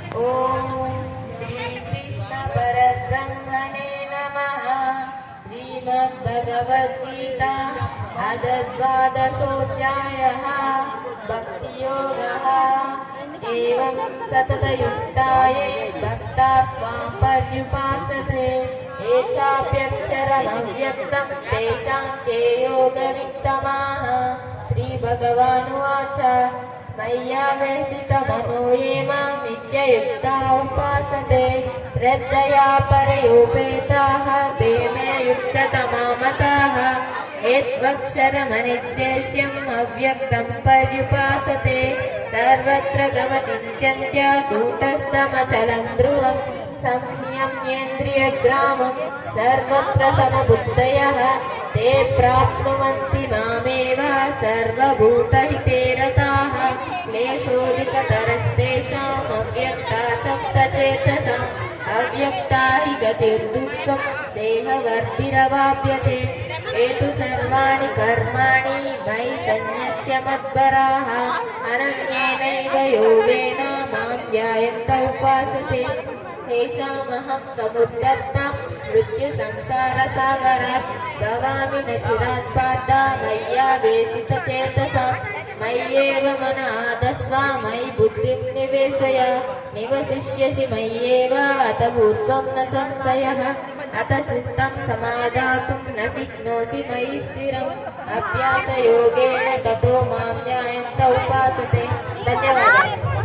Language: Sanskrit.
ॐ श्रीकृष्णपरब्रह्मणे नमः। श्रीमद्भगवद्गीता अद्वादशोऽध्यायः भक्तियोगः। एवं सततयुक्ताये भक्तास्त्वां पर्युपासते ये चाप्यक्षरमव्यक्तं तेषां के योगवित्तमाः। श्रीभगवानुवाच मय्यावेशितमनो ये मां नित्ययुक्ता उपासते श्रद्धया परयोपेताः ते मे युक्ततमा मताः। यद्वक्षरमनिर्देश्यम् अव्यक्तं पर्युपासते सर्वत्र गमचिन्त्य कूटस्थमचलं ध्रुवम् संयम्येन्द्रियग्रामं सर्वत्र समबुद्धयः ते प्राप्नुवन्ति मामेव सर्वभूतहिते रताः। क्लेशोऽधिकतरस्तेषाम् अव्यक्तासक्तचेतसाम् अव्यक्ता हि गतिर्दुःखं देहवर्भिरवाप्यते। ये तु सर्वाणि कर्माणि मयि सन्न्यस्य मत्पराः अनन्येनैव योगेन मां ध्यायन्त उपासते तेषामहं समुद्धर्ता मृत्युसंसारसागरात् भवामि न चिरात् पार्थ मय्यावेशितचेतसाम्। मय्येव मन आदस्व मयि बुद्धिं निवेशय निवसिष्यसि मय्येव अत पूर्वं न संशयः। अत चित्तं समादातुं न शक्नोषि मयि स्थिरम् अभ्यासयोगेन ततो मां ध्यायन्त उपासते। धन्यवादः।